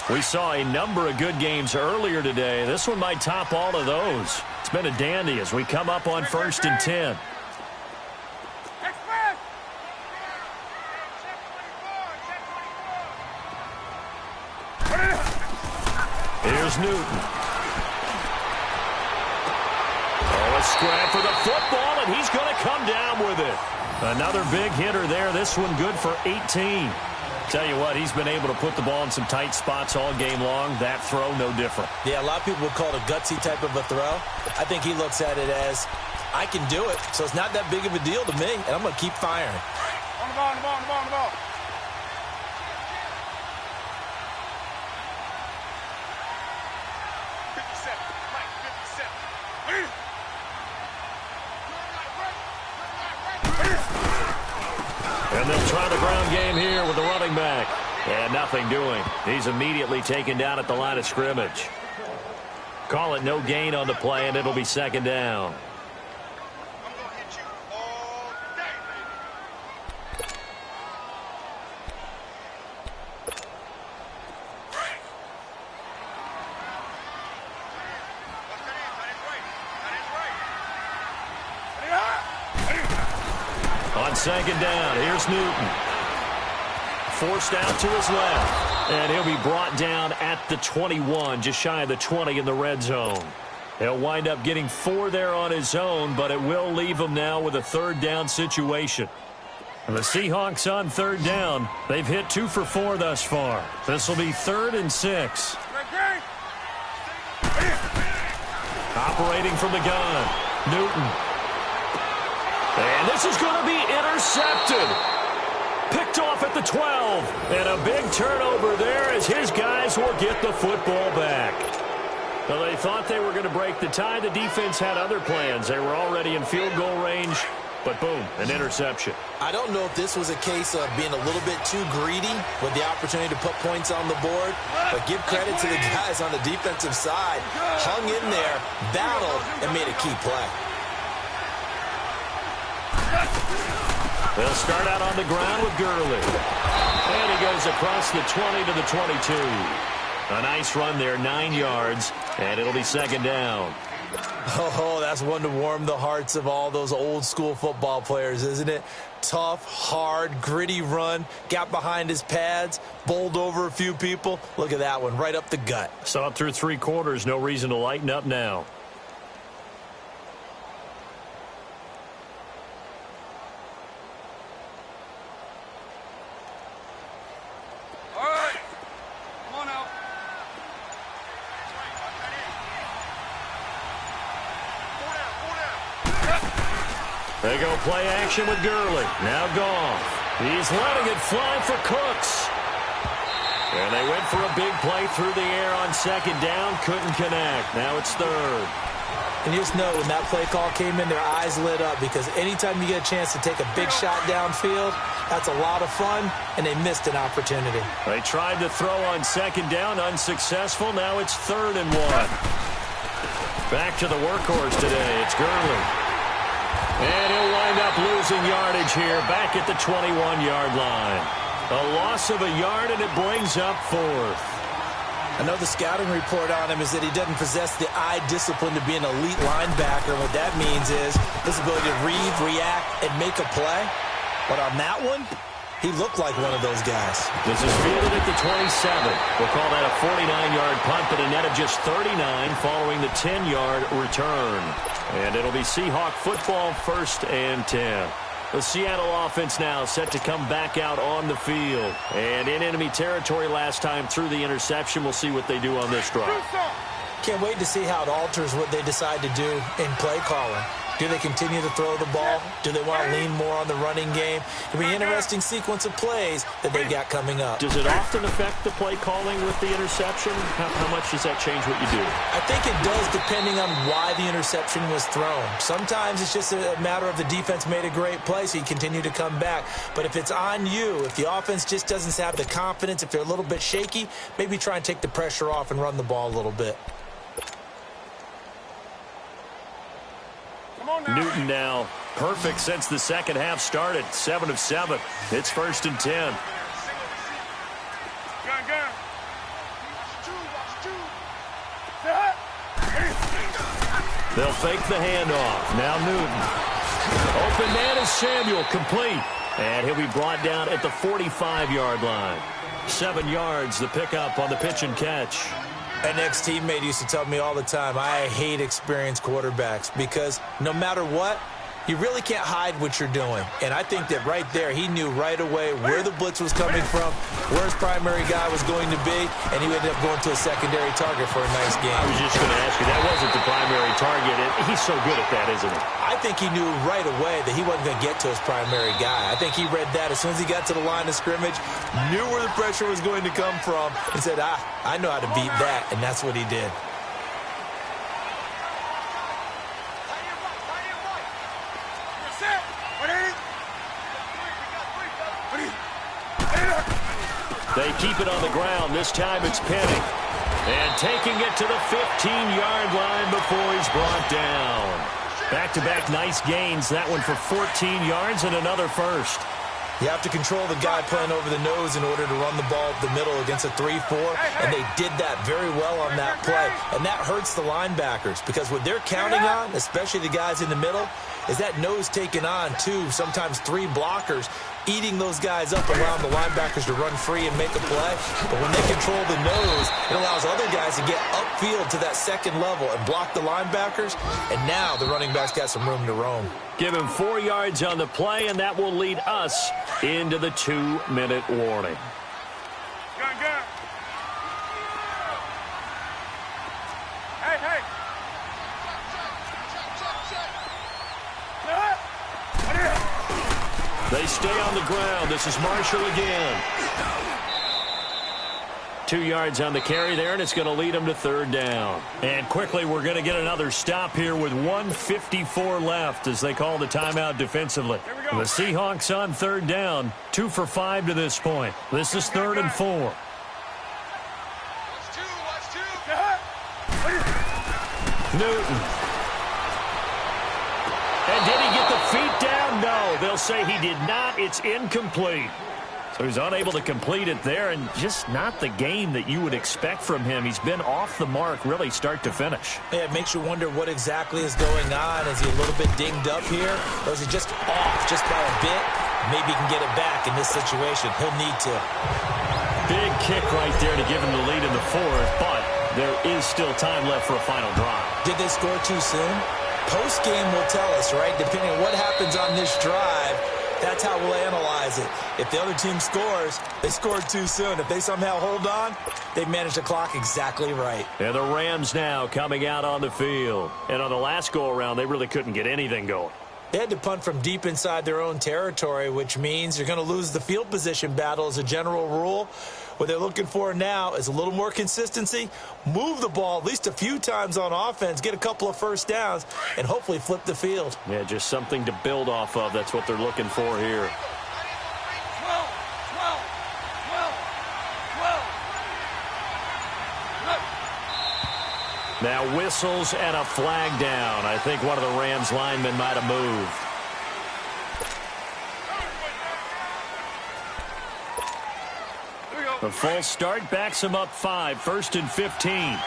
We saw a number of good games earlier today. This one might top all of those. It's been a dandy as we come up on 1st and 10. Here's Newton. Oh, a scrap for the football, and he's going to come down with it. Another big hitter there. This one good for 18. Tell you what, he's been able to put the ball in some tight spots all game long. That throw, no different.
Yeah, a lot of people would call it a gutsy type of a throw. I think he looks at it as, I can do it, so it's not that big of a deal to me, and I'm going to keep firing.
On the ball, on the ball, on the ball, on the ball.
And they'll try the ground game here with the running back. And nothing doing. He's immediately taken down at the line of scrimmage. Call it no gain on the play, and it'll be second down.
I'm going to hit you all day, baby.
On second down, here's Newton. Forced out to his left. And he'll be brought down at the 21, just shy of the 20 in the red zone. He'll wind up getting 4 there on his own, but it will leave him now with a third down situation. And the Seahawks on third down. They've hit 2 for 4 thus far. This will be 3rd and 6. Operating from the gun, Newton. And this is going to be intercepted. Picked off at the 12. And a big turnover there as his guys will get the football back. Well, they thought they were going to break the tie. The defense had other plans. They were already in field goal range. But boom, an interception.
I don't know if this was a case of being a little bit too greedy with the opportunity to put points on the board, but give credit to the guys on the defensive side. Hung in there, battled, and made a key play.
They'll start out on the ground with Gurley. And he goes across the 20 to the 22. A nice run there, 9 yards, and it'll be second down.
Oh, that's one to warm the hearts of all those old school football players, isn't it? Tough, hard, gritty run, got behind his pads, bowled over a few people. Look at that one, right up the gut.
Saw it through 3 quarters, no reason to lighten up now. They go play action with Gurley. Now Goff. He's letting it fly for Cooks. And they went for a big play through the air on second down. Couldn't connect. Now it's third.
And you just know when that play call came in, their eyes lit up because anytime you get a chance to take a big shot downfield, that's a lot of fun, and they missed an opportunity.
They tried to throw on second down, unsuccessful. Now it's 3rd and 1. Back to the workhorse today. It's Gurley. And he'll wind up losing yardage here back at the 21-yard line. A loss of a yard, and it brings up 4th.
I know the scouting report on him is that he doesn't possess the eye discipline to be an elite linebacker. And what that means is his ability to read, react, and make a play. But on that one, he looked like one of those guys.
This is fielded at the 27. We'll call that a 49-yard punt, but a net of just 39 following the 10-yard return. And it'll be Seahawk football, 1st and 10. The Seattle offense now set to come back out on the field. And in enemy territory last time through the interception. We'll see what they do on this drive.
Can't wait to see how it alters what they decide to do in play calling. Do they continue to throw the ball? Do they want to lean more on the running game? It'll be an interesting sequence of plays that they've got coming up.
Does it often affect the play calling with the interception? How much does that change what you do?
I think it does depending on why the interception was thrown. Sometimes it's just a matter of the defense made a great play, so you continue to come back. But if it's on you, if the offense just doesn't have the confidence, if they're a little bit shaky, maybe try and take the pressure off and run the ball a little bit.
Newton now perfect since the second half started. 7 of 7. It's 1st and 10. They'll fake the handoff. Now Newton. Open man is Samuel, complete. And he'll be brought down at the 45-yard line. 7 yards, the pickup on the pitch and catch.
An ex-teammate used to tell me all the time, I hate experienced quarterbacks because no matter what, you really can't hide what you're doing. And I think that right there, he knew right away where the blitz was coming from, where his primary guy was going to be, and he ended up going to a secondary target for a nice game.
I was just going to ask you, that wasn't the primary target. He's so good at that, isn't he?
I think he knew right away that he wasn't going to get to his primary guy. I think he read that as soon as he got to the line of scrimmage, knew where the pressure was going to come from, and said, I know how to beat that, and that's what he did.
They keep it on the ground. This time it's Penny. And taking it to the 15-yard line before he's brought down. Back-to-back nice gains. That one for 14 yards and another first.
You have to control the guy playing over the nose in order to run the ball up the middle against a 3-4, and they did that very well on that play. And that hurts the linebackers because what they're counting on, especially the guys in the middle, is that nose taking on 2, sometimes 3 blockers, eating those guys up, allowing the linebackers to run free and make a play. But when they control the nose, it allows other guys to get upfield to that second level and block the linebackers, and now the running back's got some room to roam.
Give him 4 yards on the play, and that will lead us into the 2-minute warning.
Gun. Hey.
They stay on the ground. This is Marshall again. 2 yards on the carry there, and it's going to lead them to 3rd down. And quickly, we're going to get another stop here with 1:54 left as they call the timeout defensively. The Seahawks on 3rd down, 2 for 5 to this point. This is 3rd and 4. Newton. And did he get the feet down? No, they'll say he did not. It's incomplete. So he's unable to complete it there, and just not the game that you would expect from him. He's been off the mark really start to finish.
Yeah, it makes you wonder what exactly is going on. Is he a little bit dinged up here, or is he just off just by a bit? Maybe he can get it back in this situation. He'll need to.
Big kick right there to give him the lead in the 4th, but there is still time left for a final drive.
Did they score too soon? Post-game will tell us, right? Depending on what happens on this drive, that's how we'll analyze it. If the other team scores, they scored too soon. If they somehow hold on, they managed the clock exactly right.
And the Rams now coming out on the field. And on the last go-around, they really couldn't get anything going.
They had to punt from deep inside their own territory, which means you're going to lose the field position battle as a general rule. What they're looking for now is a little more consistency, move the ball at least a few times on offense, get a couple of first downs, and hopefully flip the field.
Yeah, just something to build off of. That's what they're looking for here.
12.
Now whistles and a flag down. I think one of the Rams linemen might have moved. The false start backs him up 5, 1st and 15.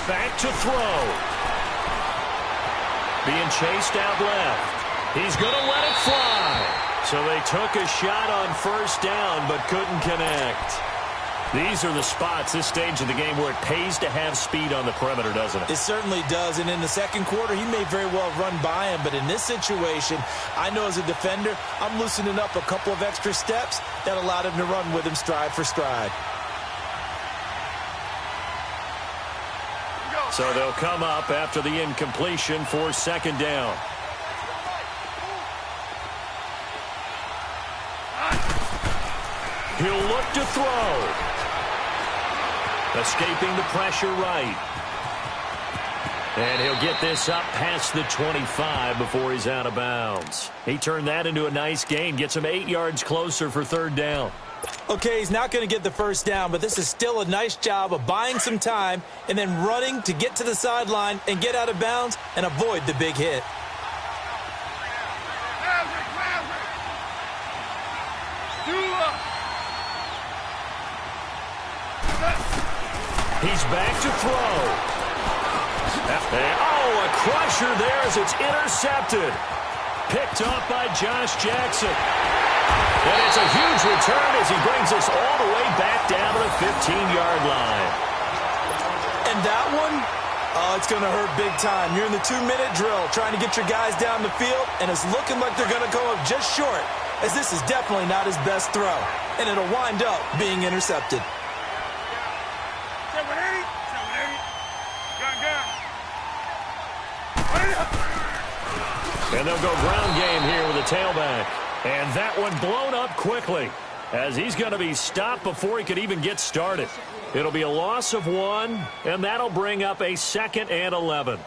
Back to throw. Being chased out left. He's going to let it fly. So they took a shot on 1st down but couldn't connect. These are the spots, this stage of the game, where it pays to have speed on the perimeter, doesn't it?
It certainly does, and in the second quarter, he may very well run by him, but in this situation, I know as a defender, I'm loosening up a couple of extra steps that allowed him to run with him stride for stride.
So they'll come up after the incompletion for second down. He'll look to throw. Escaping the pressure right. And he'll get this up past the 25 before he's out of bounds. He turned that into a nice gain. Gets him 8 yards closer for third down.
Okay, he's not going to get the first down, but this is still a nice job of buying some time and then running to get to the sideline and get out of bounds and avoid the big hit.
He's back to throw. Oh, a crusher there as it's intercepted. Picked off by Josh Jackson. And it's a huge return as he brings us all the way back down to the 15-yard line.
And that one, it's going to hurt big time. You're in the 2-minute drill trying to get your guys down the field, and it's looking like they're going to go up just short, as this is definitely not his best throw. And it'll wind up being intercepted.
And they'll go ground game here with a tailback. And that one blown up quickly as he's going to be stopped before he could even get started. It'll be a loss of 1, and that'll bring up a 2nd and 11.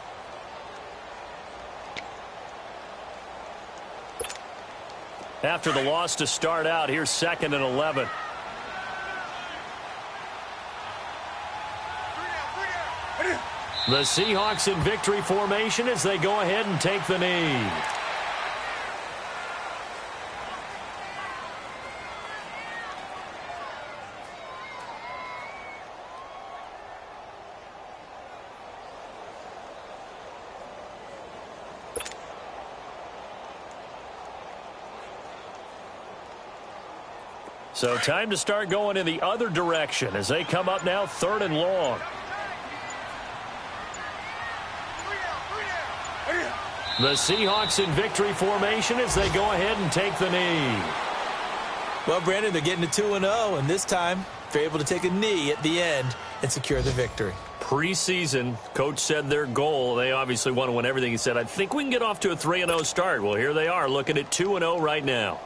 After the loss to start out, here's 2nd and 11. The Seahawks in victory formation as they go ahead and take the knee. So time to start going in the other direction as they come up now 3rd and long. The Seahawks in victory formation as they go ahead and take the knee.
Well, Brandon, they're getting to 2-0, and this time they're able to take a knee at the end and secure the victory.
Preseason, coach said their goal, they obviously want to win everything. He said, I think we can get off to a 3-0 start. Well, here they are looking at 2-0 right now.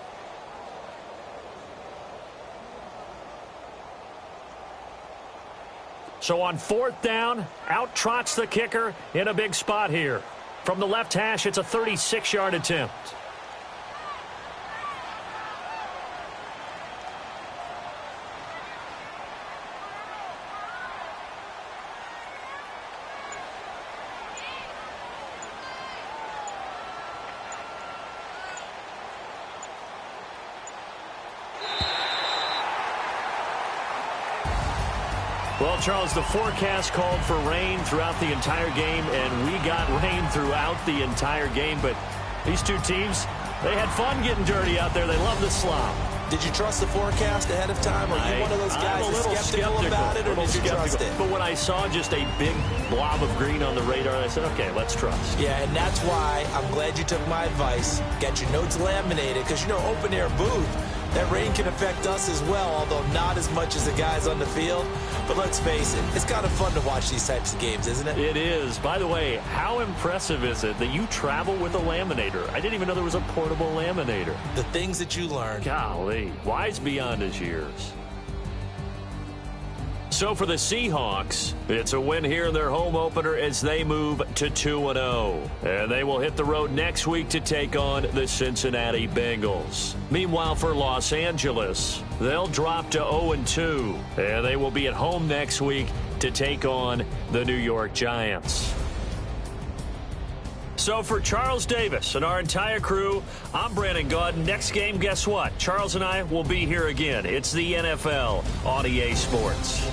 So on 4th down, out trots the kicker in a big spot here. From the left hash, it's a 36-yard attempt. Well, Charles, the forecast called for rain throughout the entire game, and we got rain throughout the entire game. But these two teams, they had fun getting dirty out there. They love the slop.
Did you trust the forecast ahead of time? Or are you one of those guys that's skeptical about it, or did you trust it?
But when I saw just a big blob of green on the radar, I said, okay, let's trust.
Yeah, and that's why I'm glad you took my advice. Got your notes laminated, because, you know, open-air booth, that rain can affect us as well, although not as much as the guys on the field. But let's face it, it's kind of fun to watch these types of games, isn't it?
It is. By the way, how impressive is it that you travel with a laminator? I didn't even know there was a portable laminator.
The things that you learn.
Golly, wise beyond his years. So for the Seahawks, it's a win here in their home opener as they move to 2-0. And they will hit the road next week to take on the Cincinnati Bengals. Meanwhile, for Los Angeles, they'll drop to 0-2. And they will be at home next week to take on the New York Giants. So for Charles Davis and our entire crew, I'm Brandon Gaudin. Next game, guess what? Charles and I will be here again. It's the NFL on EA Sports.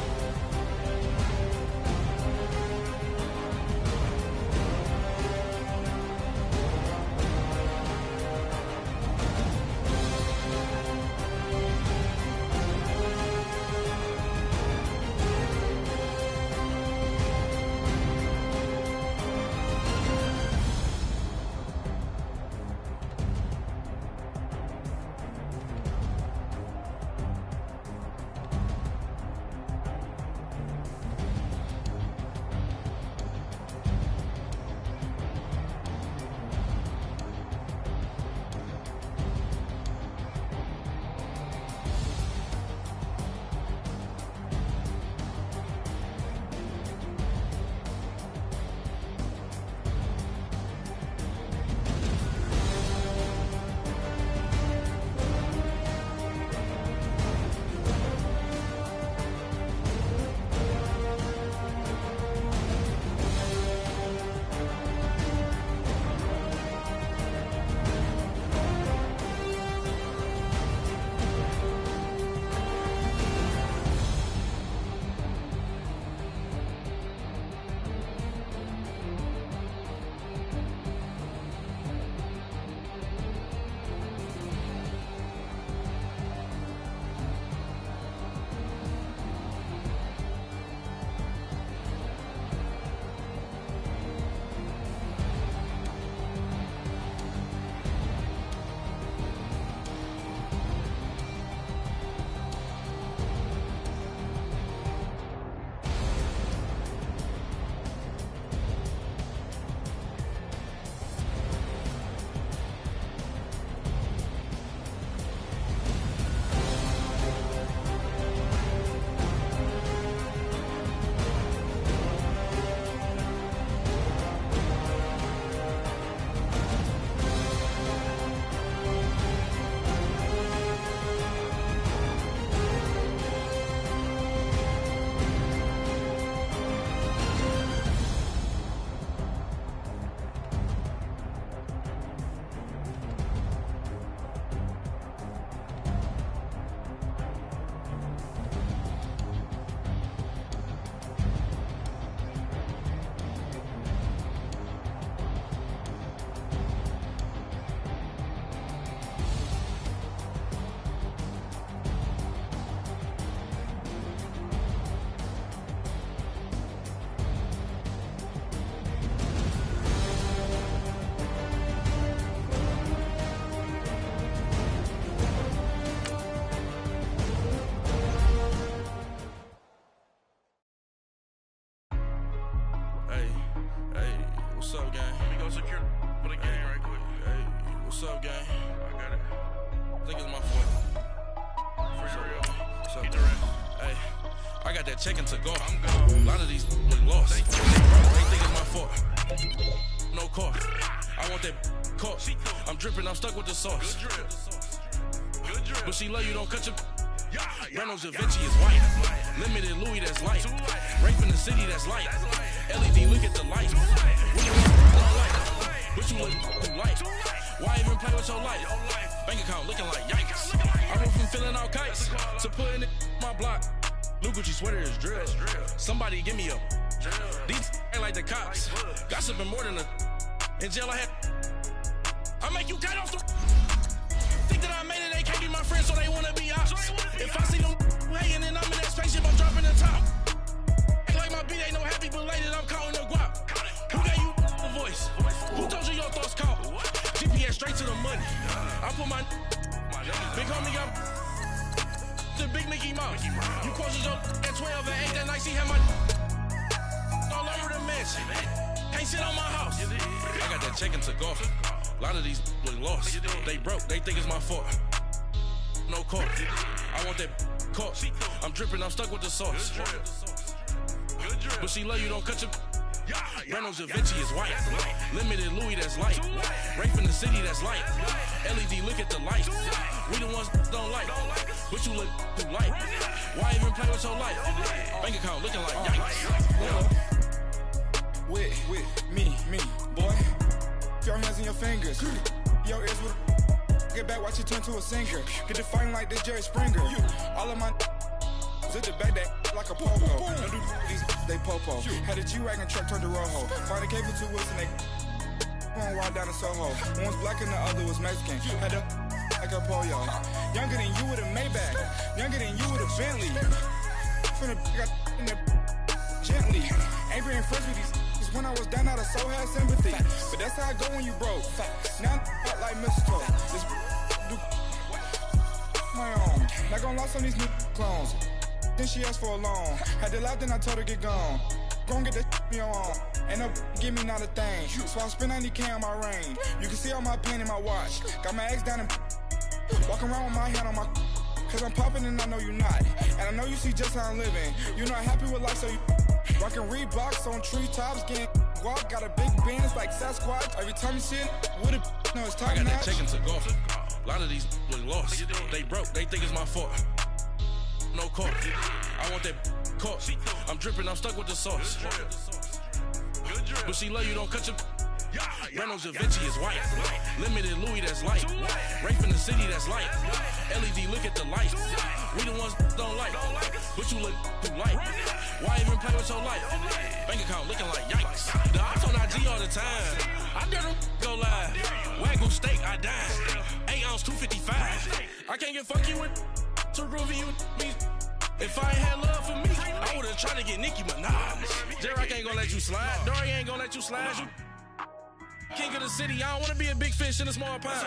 What's up, gang? I got it. I think it's my fault. For real. What's up, hey, I got that chicken to go. I'm gone. A lot of these look lost. They think it's my fault. No car. I want that caught. I'm dripping, I'm stuck with the sauce. Good drip. But she love you, don't cut your. Reynolds Da Vinci is white. Limited Louis, that's light. Rape in the city, that's light. LED, look at the light. What you want light? What you look too light? Why even play with your life? Bank account looking like yikes. I went from filling out kites to putting it in my block. New Gucci sweater is drill. Somebody give me a. These ain't like the cops. Gossiping more than a. In jail I had. I make you cut off the. Think that I made it, they can't be my friends, so they wanna be ops. If I see them hating and I'm in that spaceship, I'm dropping the top. Ain't like my beat, ain't no happy belated, I'm counting the guap. Who gave you the voice? Who told you your thoughts count? GPS straight to the money. I put my big homie got the big Mickey Mouse. You posted your at 12 and 8 that night, she had my all over the mansion. Can't sit on my house. I got that chicken to go. A lot of these look lost. They broke, they think it's my fault. No car. I want that caught. I'm dripping, I'm stuck with the sauce. But she love you, don't cut your. Reynolds Da Vinci is white. Limited Louis, that's light. Rape in the city, that's light. LED, look at the light. We the ones don't like. But you look too light. Why even play with your life? Bank account looking like yikes.
With me, boy. Your hands in your fingers. Your ears with get back, watch it turn to a singer. Get the fighting like this Jerry Springer. All of my zip the back that like a popo. Don't do these they popo. Had a G-Wagon truck turned to Rojo. Find a cable 2 wheels and they going wild down in Soho. One was black and the other was Mexican. Had a like a pollo. Younger than you with a Maybach. Younger than you with a Bentley. From the got in the gently. Ain't being friends with these. When I was down out of so had sympathy. But that's how I go when you broke. Now I'm like mistletoe. This do my own. Not gonna lost on these new clones. Then she asked for a loan. Had to laugh, then I told her get gone. Gon' get that me on. Ain't no give me not a thing. So I spend 90K on my range. You can see all my pain in my watch. Got my ex down and walking around with my hand on my. Cause I'm popping and I know you not. And I know you see just how I'm living. You're not happy with life, so you. Rockin' Reeboks on treetops, getting guap, got a big bands like Sasquatch. Every time you see it, with it, no, it's top
I got
notch.
that chicken to go. A lot of these look lost. They broke, they think it's my fault. No car. I want that caught. I'm dripping, I'm stuck with the sauce. But she love you, don't cut your. Reynolds Da Vinci is white. Limited Louis, that's light. Rape in the city, that's light. LED, look at the light. We the ones don't like. But you look too light. Why even play with your life? Bank account looking like yikes. The ops on IG all the time. I dare them go live. Wagyu steak, I dine. 8 ounce, 255. I can't get funky with too groovy you me. If I ain't had love for me, I would've tried to get Nicki Minaj. J-Rock ain't gonna let you slide. Dory ain't gonna let you slide. You king of the city, I don't wanna be a big fish in a small pond.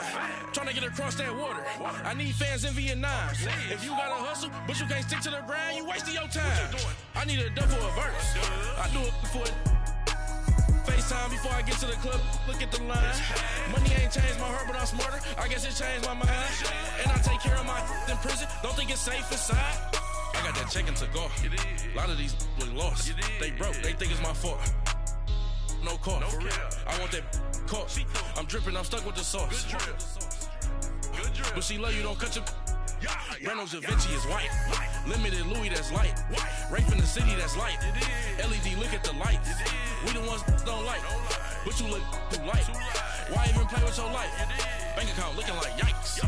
Tryna get across that water. I need fans in Vietnam. If you gotta hustle, but you can't stick to the grind, you wasting your time. I need a double a verse. I do it for FaceTime before I get to the club. Look at the line. Money ain't changed my heart, but I'm smarter. I guess it changed my mind. And I take care of my in prison. Don't think it's safe inside. I got that chicken to go. A lot of these look lost. They broke, they think it's my fault. No car. I want that caught. I'm dripping, I'm stuck with the sauce. But she love you, don't cut your. Reynolds Da Vinci is white. Limited Louis, that's light. Rape in the city, that's light. LED, look at the light. We the ones don't like. But you look too light. Why even play with your life? Bank account looking like yikes.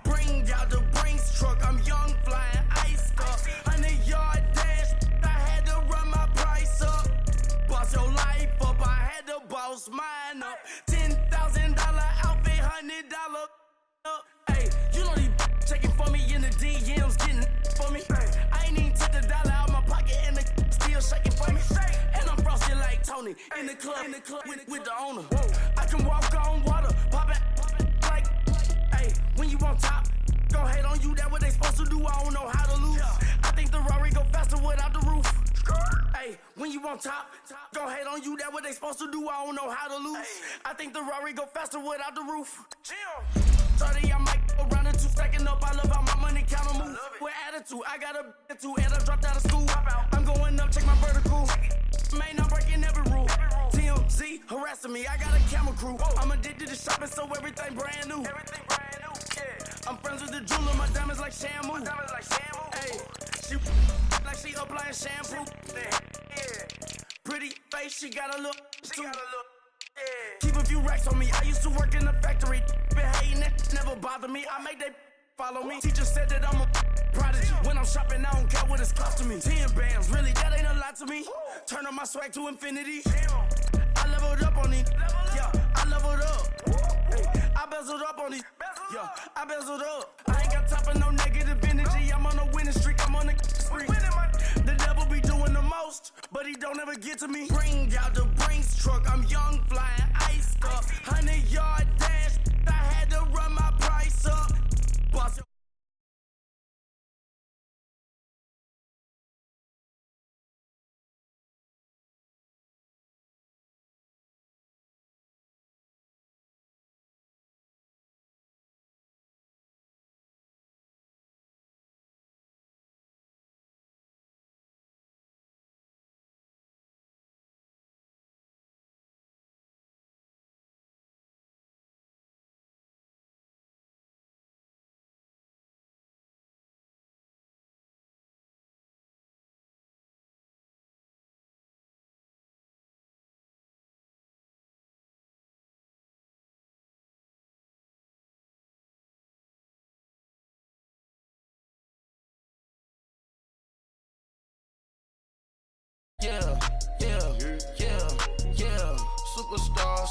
Bring out the Brinks truck, I'm young, flying iced up. 100-yard dash, I had to run my price up. Boss your life up, I had to boss mine up. $10,000 outfit, 100 Hey, you know these checking for me in the DMs, getting for me. I ain't even took the dollar out my pocket and the still shaking for me. And I'm frosted like Tony in the club with the owner. I can walk on water, pop it like, hey, when you on top, gon' hate on you, that what they supposed to do, I don't know how to lose. I think the Rari go faster without the roof. Hey, when you on top, gon' hate on you, that what they supposed to do, I don't know how to lose. I think the Rari go faster without the roof. 30, I might go around the two, stacking up, I love how my money counter move. With attitude, I got a attitude, and I dropped out of school. I'm going up, check my vertical. Man, I'm breaking every rule. TMZ harassing me, I got a camera crew. I'm addicted to shopping, so everything brand new. I'm friends with the jeweler, my diamonds like Shamu. Hey, she like she applying shampoo. Pretty face, she got a look. Keep a few racks on me. I used to work in the factory. Been hating that never bother me. I make they follow me. Teacher said that I'm a prodigy. When I'm shopping, I don't care what it's costing me. 10 bands, really, that ain't a lot to me. Turn on my swag to infinity. I leveled up on these. Yeah, I leveled up. Hey, I bezeled up on these. Yeah, I bezeled up. I ain't got time for no negative energy. I'm on a winning streak. I'm on a spree. The devil be doing the most, but he don't ever get to me. Bring out the Brinks truck. I'm young, flying, iced up. 100-yard dash. I had to run my price up. Boss. Yeah, superstar.